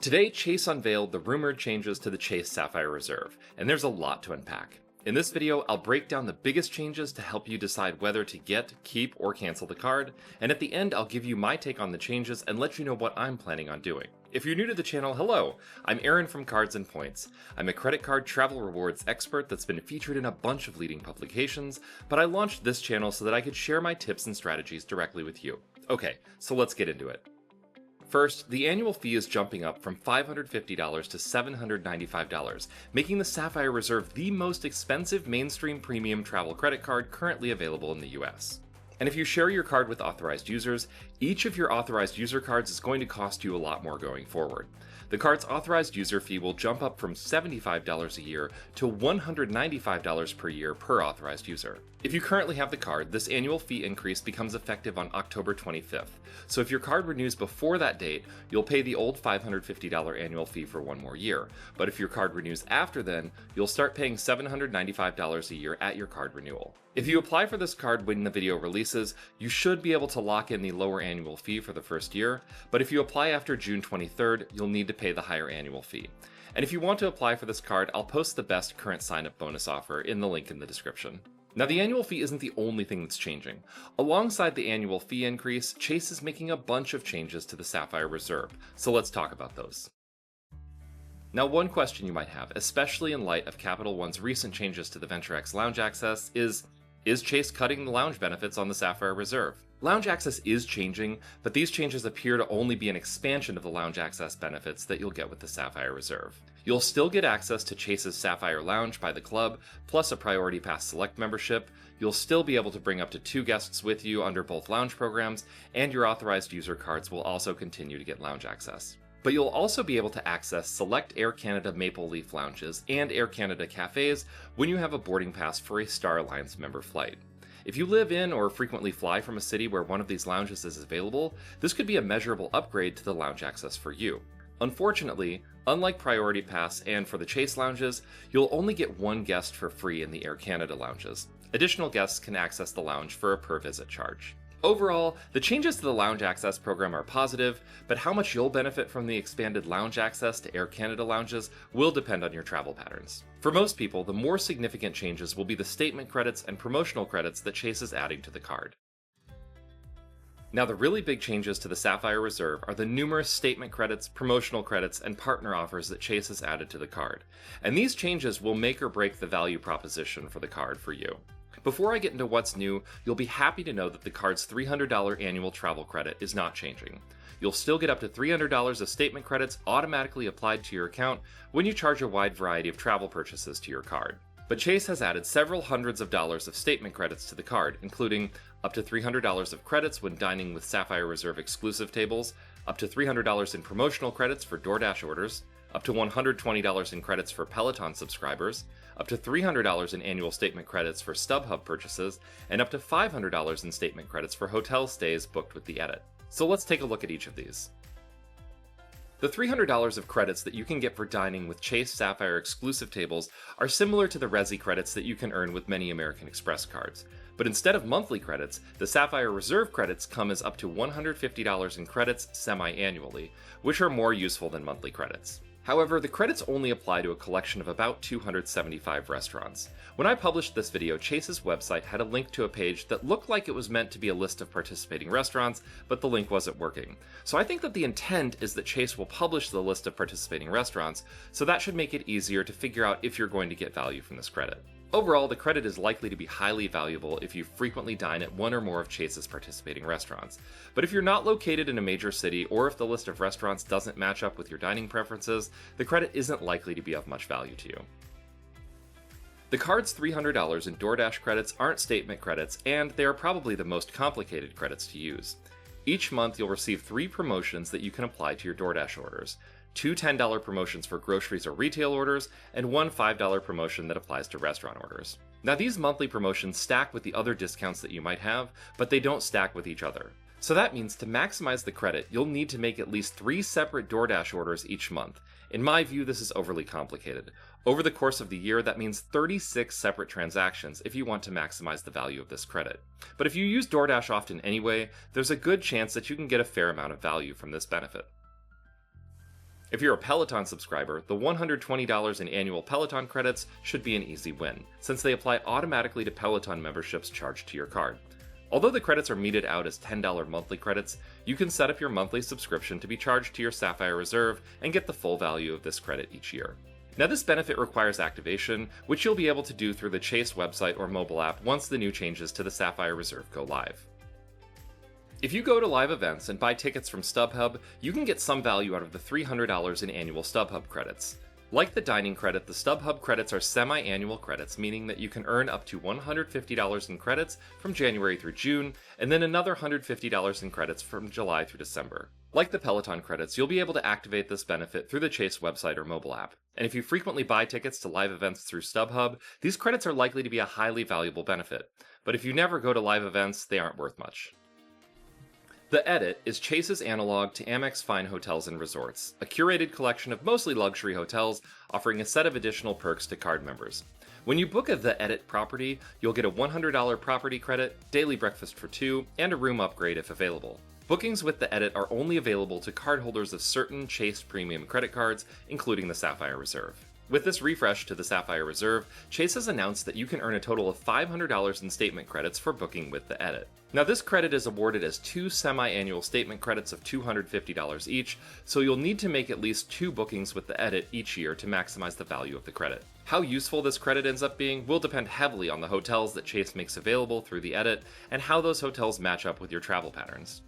Today, Chase unveiled the rumored changes to the Chase Sapphire Reserve, and there's a lot to unpack. In this video, I'll break down the biggest changes to help you decide whether to get, keep, or cancel the card, and at the end I'll give you my take on the changes and let you know what I'm planning on doing. If you're new to the channel, hello! I'm Aaron from Cards and Points. I'm a credit card travel rewards expert that's been featured in a bunch of leading publications, but I launched this channel so that I could share my tips and strategies directly with you. Okay, so let's get into it. First, the annual fee is jumping up from $550 to $795, making the Sapphire Reserve the most expensive mainstream premium travel credit card currently available in the US. And if you share your card with authorized users, each of your authorized user cards is going to cost you a lot more going forward. The card's authorized user fee will jump up from $75 a year to $195 per year per authorized user. If you currently have the card, this annual fee increase becomes effective on October 25th. So if your card renews before that date, you'll pay the old $550 annual fee for one more year. But if your card renews after then, you'll start paying $795 a year at your card renewal. If you apply for this card when the video releases, you should be able to lock in the lower annual fee for the first year, but if you apply after June 23rd, you'll need to pay the higher annual fee. And if you want to apply for this card, I'll post the best current sign-up bonus offer in the link in the description. Now, the annual fee isn't the only thing that's changing. Alongside the annual fee increase, Chase is making a bunch of changes to the Sapphire Reserve, so let's talk about those. Now, one question you might have, especially in light of Capital One's recent changes to the Venture X Lounge Access, is Chase cutting the lounge benefits on the Sapphire Reserve? Lounge Access is changing, but these changes appear to only be an expansion of the Lounge Access benefits that you'll get with the Sapphire Reserve. You'll still get access to Chase's Sapphire Lounge by the club, plus a Priority Pass Select membership. You'll still be able to bring up to 2 guests with you under both lounge programs, and your authorized user cards will also continue to get lounge access. But you'll also be able to access select Air Canada Maple Leaf lounges and Air Canada cafes when you have a boarding pass for a Star Alliance member flight. If you live in or frequently fly from a city where one of these lounges is available, this could be a measurable upgrade to the lounge access for you. Unfortunately, unlike Priority Pass and for the Chase lounges, you'll only get 1 guest for free in the Air Canada lounges. Additional guests can access the lounge for a per-visit charge. Overall, the changes to the Lounge Access program are positive, but how much you'll benefit from the expanded lounge access to Air Canada lounges will depend on your travel patterns. For most people, the more significant changes will be the statement credits and promotional credits that Chase is adding to the card. Now, the really big changes to the Sapphire Reserve are the numerous statement credits, promotional credits, and partner offers that Chase has added to the card. And these changes will make or break the value proposition for the card for you. Before I get into what's new, you'll be happy to know that the card's $300 annual travel credit is not changing. You'll still get up to $300 of statement credits automatically applied to your account when you charge a wide variety of travel purchases to your card. But Chase has added several hundreds of dollars of statement credits to the card, including up to $300 of credits when dining with Sapphire Reserve exclusive tables, up to $300 in promotional credits for DoorDash orders, up to $120 in credits for Peloton subscribers, up to $300 in annual statement credits for StubHub purchases, and up to $500 in statement credits for hotel stays booked with the edit. So let's take a look at each of these. The $300 of credits that you can get for dining with Chase Sapphire exclusive tables are similar to the Resi credits that you can earn with many American Express cards. But instead of monthly credits, the Sapphire Reserve credits come as up to $150 in credits semi-annually, which are more useful than monthly credits. However, the credits only apply to a collection of about 275 restaurants. When I published this video, Chase's website had a link to a page that looked like it was meant to be a list of participating restaurants, but the link wasn't working. So I think that the intent is that Chase will publish the list of participating restaurants, so that should make it easier to figure out if you're going to get value from this credit. Overall, the credit is likely to be highly valuable if you frequently dine at one or more of Chase's participating restaurants. But if you're not located in a major city, or if the list of restaurants doesn't match up with your dining preferences, the credit isn't likely to be of much value to you. The card's $300 in DoorDash credits aren't statement credits, and they are probably the most complicated credits to use. Each month, you'll receive 3 promotions that you can apply to your DoorDash orders. 2 $10 promotions for groceries or retail orders, and 1 $5 promotion that applies to restaurant orders. Now, these monthly promotions stack with the other discounts that you might have, but they don't stack with each other. So that means to maximize the credit, you'll need to make at least 3 separate DoorDash orders each month. In my view, this is overly complicated. Over the course of the year, that means 36 separate transactions if you want to maximize the value of this credit. But if you use DoorDash often anyway, there's a good chance that you can get a fair amount of value from this benefit. If you're a Peloton subscriber, the $120 in annual Peloton credits should be an easy win, since they apply automatically to Peloton memberships charged to your card. Although the credits are meted out as $10 monthly credits, you can set up your monthly subscription to be charged to your Sapphire Reserve and get the full value of this credit each year. Now, this benefit requires activation, which you'll be able to do through the Chase website or mobile app once the new changes to the Sapphire Reserve go live. If you go to live events and buy tickets from StubHub, you can get some value out of the $300 in annual StubHub credits. Like the dining credit, the StubHub credits are semi-annual credits, meaning that you can earn up to $150 in credits from January through June, and then another $150 in credits from July through December. Like the Peloton credits, you'll be able to activate this benefit through the Chase website or mobile app. And if you frequently buy tickets to live events through StubHub, these credits are likely to be a highly valuable benefit. But if you never go to live events, they aren't worth much. The Edit is Chase's analog to Amex Fine Hotels and Resorts, a curated collection of mostly luxury hotels offering a set of additional perks to card members. When you book a The Edit property, you'll get a $100 property credit, daily breakfast for two, and a room upgrade if available. Bookings with The Edit are only available to cardholders of certain Chase premium credit cards, including the Sapphire Reserve. With this refresh to the Sapphire Reserve, Chase has announced that you can earn a total of $500 in statement credits for booking with The Edit. Now, this credit is awarded as 2 semi-annual statement credits of $250 each, so you'll need to make at least 2 bookings with The Edit each year to maximize the value of the credit. How useful this credit ends up being will depend heavily on the hotels that Chase makes available through The Edit and how those hotels match up with your travel patterns.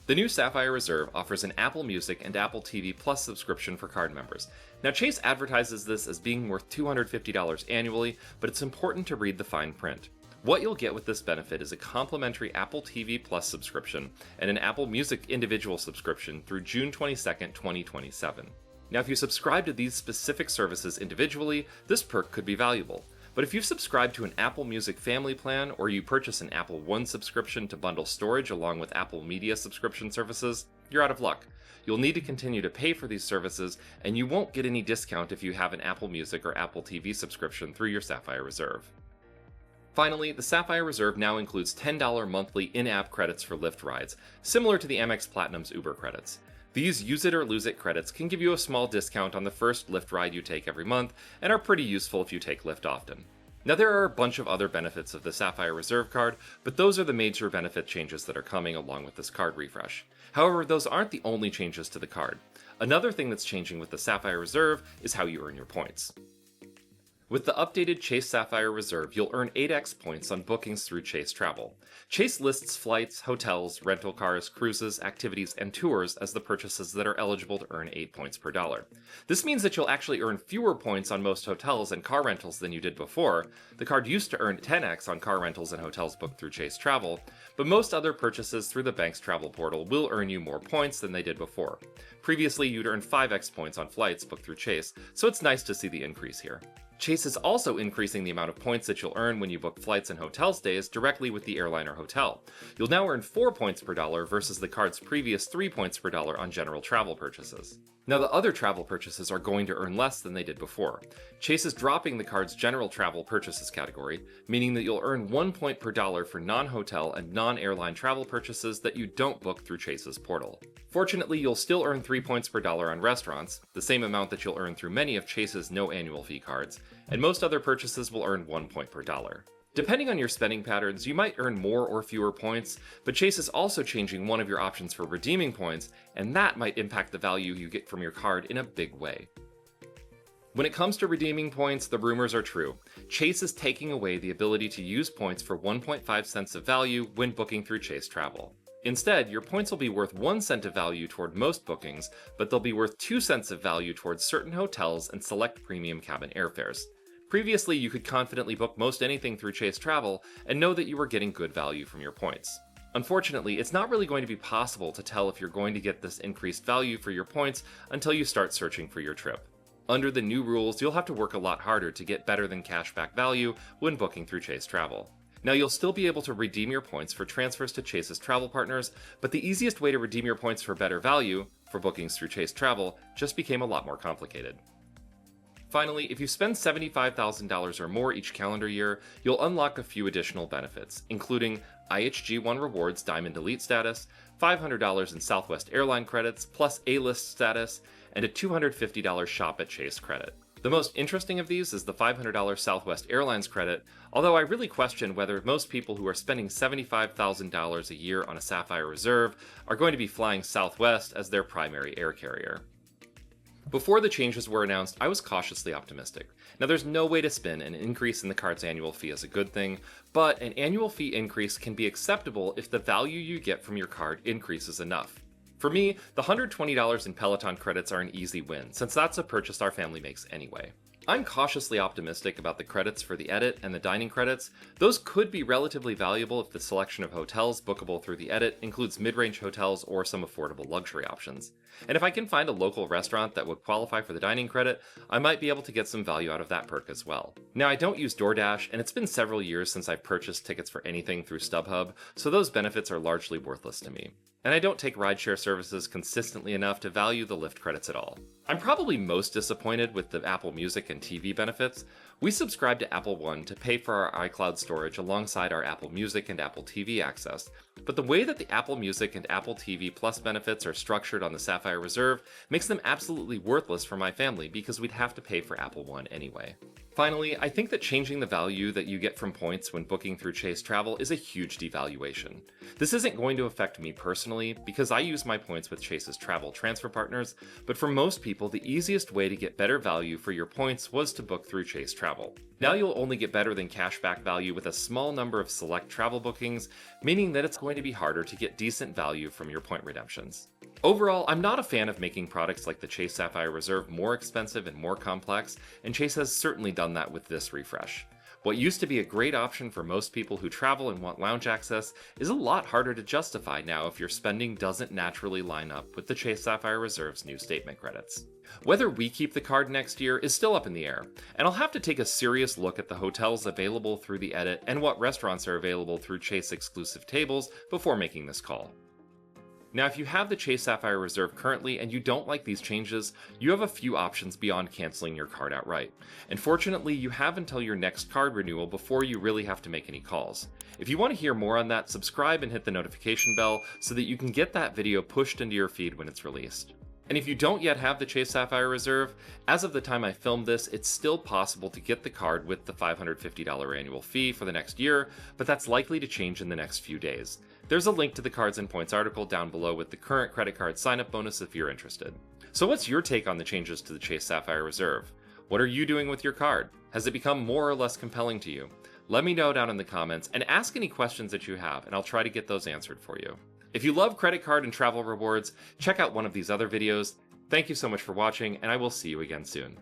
The new Sapphire Reserve offers an Apple Music and Apple TV Plus subscription for card members. Now, Chase advertises this as being worth $250 annually, but it's important to read the fine print. What you'll get with this benefit is a complimentary Apple TV Plus subscription and an Apple Music individual subscription through June 22, 2027. Now, if you subscribe to these specific services individually, this perk could be valuable. But if you've subscribed to an Apple Music family plan, or you purchase an Apple One subscription to bundle storage along with Apple Media subscription services, you're out of luck. You'll need to continue to pay for these services, and you won't get any discount if you have an Apple Music or Apple TV subscription through your Sapphire Reserve. Finally, the Sapphire Reserve now includes $10 monthly in-app credits for Lyft rides, similar to the Amex Platinum's Uber credits. These use it or lose it credits can give you a small discount on the first Lyft ride you take every month, and are pretty useful if you take Lyft often. Now, there are a bunch of other benefits of the Sapphire Reserve card, but those are the major benefit changes that are coming along with this card refresh. However, those aren't the only changes to the card. Another thing that's changing with the Sapphire Reserve is how you earn your points. With the updated Chase Sapphire Reserve, you'll earn 8x points on bookings through Chase Travel. Chase lists flights, hotels, rental cars, cruises, activities, and tours as the purchases that are eligible to earn 8 points per dollar. This means that you'll actually earn fewer points on most hotels and car rentals than you did before. The card used to earn 10x on car rentals and hotels booked through Chase Travel, but most other purchases through the bank's travel portal will earn you more points than they did before. Previously, you'd earn 5x points on flights booked through Chase, so it's nice to see the increase here. Chase is also increasing the amount of points that you'll earn when you book flights and hotel stays directly with the airline or hotel. You'll now earn 4 points per dollar versus the card's previous 3 points per dollar on general travel purchases. Now, the other travel purchases are going to earn less than they did before. Chase is dropping the card's general travel purchases category, meaning that you'll earn 1 point per dollar for non-hotel and non-airline travel purchases that you don't book through Chase's portal. Fortunately, you'll still earn 3 points per dollar on restaurants, the same amount that you'll earn through many of Chase's no annual fee cards, and most other purchases will earn 1 point per dollar. Depending on your spending patterns, you might earn more or fewer points, but Chase is also changing one of your options for redeeming points, and that might impact the value you get from your card in a big way. When it comes to redeeming points, the rumors are true. Chase is taking away the ability to use points for 1.5 cents of value when booking through Chase Travel. Instead, your points will be worth 1 cent of value toward most bookings, but they'll be worth 2 cents of value towards certain hotels and select premium cabin airfares. Previously, you could confidently book most anything through Chase Travel and know that you were getting good value from your points. Unfortunately, it's not really going to be possible to tell if you're going to get this increased value for your points until you start searching for your trip. Under the new rules, you'll have to work a lot harder to get better than cashback value when booking through Chase Travel. Now, you'll still be able to redeem your points for transfers to Chase's travel partners, but the easiest way to redeem your points for better value, for bookings through Chase Travel, just became a lot more complicated. Finally, if you spend $75,000 or more each calendar year, you'll unlock a few additional benefits, including IHG One Rewards Diamond Elite status, $500 in Southwest Airline credits, plus A-List status, and a $250 Shop at Chase credit. The most interesting of these is the $500 Southwest Airlines credit, although I really question whether most people who are spending $75,000 a year on a Sapphire Reserve are going to be flying Southwest as their primary air carrier. Before the changes were announced, I was cautiously optimistic. Now, there's no way to spin an increase in the card's annual fee as a good thing, but an annual fee increase can be acceptable if the value you get from your card increases enough. For me, the $120 in Peloton credits are an easy win, since that's a purchase our family makes anyway. I'm cautiously optimistic about the credits for the Edit and the dining credits. Those could be relatively valuable if the selection of hotels bookable through the Edit includes mid-range hotels or some affordable luxury options. And if I can find a local restaurant that would qualify for the dining credit, I might be able to get some value out of that perk as well. Now, I don't use DoorDash, and it's been several years since I've purchased tickets for anything through StubHub, so those benefits are largely worthless to me. And I don't take rideshare services consistently enough to value the Lyft credits at all. I'm probably most disappointed with the Apple Music and TV benefits. We subscribe to Apple One to pay for our iCloud storage alongside our Apple Music and Apple TV access, but the way that the Apple Music and Apple TV Plus benefits are structured on the Sapphire Reserve makes them absolutely worthless for my family because we'd have to pay for Apple One anyway. Finally, I think that changing the value that you get from points when booking through Chase Travel is a huge devaluation. This isn't going to affect me personally because I use my points with Chase's travel transfer partners, but for most people, the easiest way to get better value for your points was to book through Chase Travel. Now you'll only get better than cashback value with a small number of select travel bookings, meaning that it's going to be harder to get decent value from your point redemptions. Overall, I'm not a fan of making products like the Chase Sapphire Reserve more expensive and more complex, and Chase has certainly done that with this refresh. What used to be a great option for most people who travel and want lounge access is a lot harder to justify now if your spending doesn't naturally line up with the Chase Sapphire Reserve's new statement credits. Whether we keep the card next year is still up in the air, and I'll have to take a serious look at the hotels available through the Edit and what restaurants are available through Chase exclusive tables before making this call. Now, if you have the Chase Sapphire Reserve currently and you don't like these changes, you have a few options beyond canceling your card outright. And fortunately, you have until your next card renewal before you really have to make any calls. If you want to hear more on that, subscribe and hit the notification bell so that you can get that video pushed into your feed when it's released. And if you don't yet have the Chase Sapphire Reserve, as of the time I filmed this, it's still possible to get the card with the $550 annual fee for the next year, but that's likely to change in the next few days. There's a link to the Cards and Points article down below with the current credit card sign-up bonus if you're interested. So what's your take on the changes to the Chase Sapphire Reserve? What are you doing with your card? Has it become more or less compelling to you? Let me know down in the comments and ask any questions that you have, and I'll try to get those answered for you. If you love credit card and travel rewards, check out one of these other videos. Thank you so much for watching, and I will see you again soon.